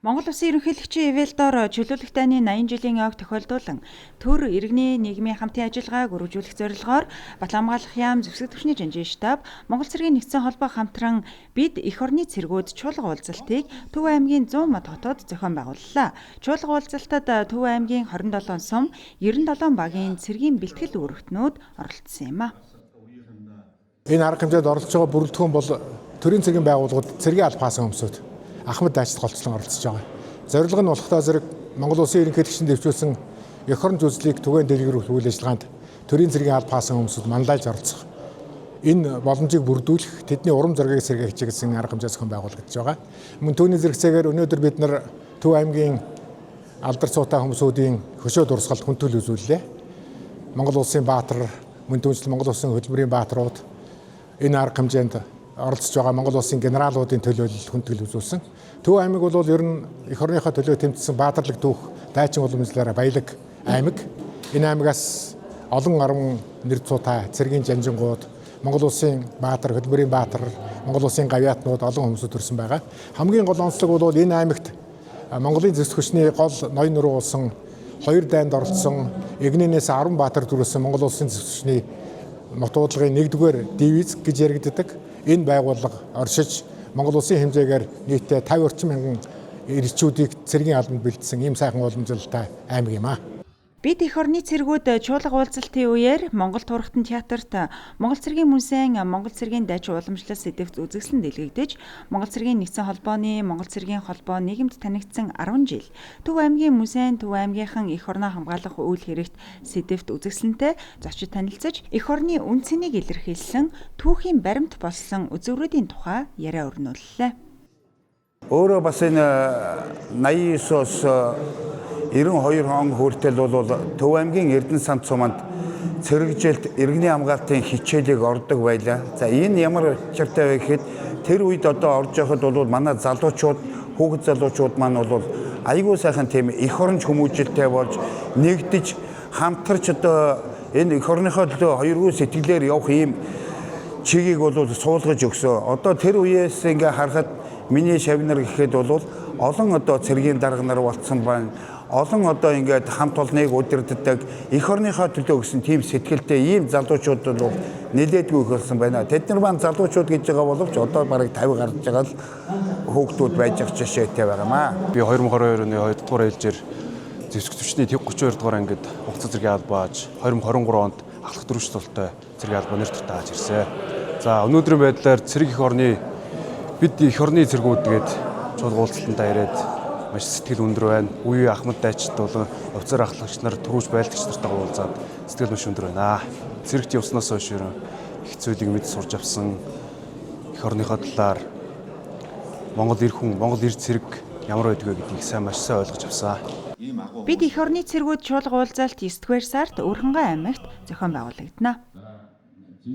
Монгол Улсын ерөнхийлөгчийн Эвэлдор чөлөөлөх дайны 80 жилийн ойг тохиолдуулан төр иргэний нийгмийн хамтын ажиллагааг өргөжүүлэх зорилгоор Батлан хамгаалах яам зэвсэг түвшний жанжин штаб Монгол цэргийн нэгдсэн холбоо хамтран бид эх орны цэргүүд чуулга уулзалтыг Төв аймгийн 100 мод хотод зохион байгууллаа. Чуулга уулзалтад Төв аймгийн 27 сум 97 багийн цэргийн бэлтгэл үүрэгтнүүд оролцсон юм а. Энэ арга хэмжээнд оролцож байгаа бүрэлдэхүүн бол төрийн цэргийн байгууллагууд цэргийн аль паасан өмсөд Ахмад дайчид голцлон оролцож байгаа. Зорилго нь болохдоо зэрэг Монгол Улсын ерөнхийлөгчөнд дэвшүүлсэн эх орон зүйлслийг түгээн дэлгэрүүлэх үйл ажиллагаанд төрийн цэргийн аль паасан өмсөд манлайлж оролцох. Энэ боломжийг бүрдүүлэх, тэдний урам зоригийг сэргээх гэсэн арга хэмжээ зохион байгуулагдаж байгаа. Мөн түүний зэрэгцээгээр өнөөдөр бид нар Төв аймгийн алдар цуутай хүмүүсийн хөшөө дурсгалд хүндэтгэл үзүүллээ. Монгол Улсын баатар, мөн түүнчлэн Монгол Улсын хөдөлмөрийн баатарууд энэ арга хэмжээнд оролцож байгаа Монгол Улсын генералуудын төлөөлөл хүндэтгэл үзүүлсэн. Төв аймаг бол ер нь эх орныхоо төлөө тэмцсэн баатарлаг түүх дайчин уламжлалаараа баялаг аймаг. Энэ аймагаас олон арван нэр цуутай цэргийн жанжингууд, Монгол Улсын баатар, хөдөлмөрийн баатар, Монгол Улсын гавьяатнууд олон хүмүүс төрсэн байгаа. Хамгийн гол онцлог бол энэ аймагт Монголын зэвсэг хүчний гол ноён нуруусан 2 дайнд оролцсон Игнэнээс 10 баатар төрүүлсэн Монгол Улсын зэвсэг хүчний нутуудлагын 1-р дивиз гэж яригддаг. Энэ байгууллага оршиж Монгол Улсын хэмжээгээр нийтдээ 50 орчим мянган ирчүүдийг цэргийн албанд бэлдсэн ийм сайхан уламжлалтай аймаг юм а. Бид эх орны цэргүүд чуулга уулзалтын үеэр Монгол Турхтан театрт Монгол цэргийн мөнсөн Монгол цэргийн дайчин уламжлал сэдэвт үзэсгэлэн дэлгэгдэж Монгол цэргийн нэгдсэн холбооны Монгол цэргийн холбоо нийгэмд танигдсан 10 жил Төв аймгийн мөнсөн Төв аймгийнхан эх орноо хамгаалах үйл хэрэгт сэдэвт үзэсгэлэнтэй зочид танилцаж эх орны үн цэнийг илэрхийлсэн түүхийн баримт болсон үзүүрүүдийн тухай яриа өрнүүллээ. Өөрөө бас энэ 89-оос 92 он хүртэл бол Төв аймгийн Эрдэнэ санд суманд цэрэгжилт иргэний хамгаалтын хичээлийг ордог байлаа. За энэ ямар учиртай вэ гэхэд тэр үед одоо орж явахад бол манай залуучууд, хүүхэд залуучууд маань бол айгүй сайхан тийм эх оронч хүмүүжлтэй болж нэгдэж хамтарч одоо энэ эх орныхоо төлөө хоёргүй сэтгэлээр явах ийм чигийг бол суулгаж өгсөн. Одоо тэр үеэс ингээ харахад миний шавнар гэхэд бол олон одоо цэргийн дарга нар болцсон байна. Олон одоо ингээд хамт олныг удирддаг эх орныхоо төлөө гэсэн тийм сэтгэлтэй ийм залуучууд бол нэлээдгүй хөлсөн байна. Тэд нар маань залуучууд гэж байгаа боловч одоо бараг 50 гарч байгаа л хүүхдүүд байж ах жишээтэй байгаамаа. Би 2022 оны 2 дугаар ээлжээр зэвсэг түвшний 32 дугаар ангид хугацаа цэргийн албааж 2023 онд ахлах дөрвөн цултай цэргийн албаа нэр тутааж ирсэн. За өнөөдрийн байдлаар цэрэг эх орны бид эх орны цэргүүд гээд чуулга уулзалтанд ирээд маш сэтгэл өндөр байна. Үе Ахмад дайчид болон офицер ахлагч нар, түрүүж байлдагч нартайгаа уулзаад сэтгэл маш өндөр байна. Цэрэгт явснаас хойш их зүйлийг мэд сурч авсан. Эх орныхоо талаар Монгол эр хүн, Монгол эр цэрэг ямар байдг вэ гэдгийг маш сайн ойлгож авсан. Бид эх орны цэргүүд чуулга уулзалт 9-р сард Өрхөнгөн аймагт зохион байгуулагдана.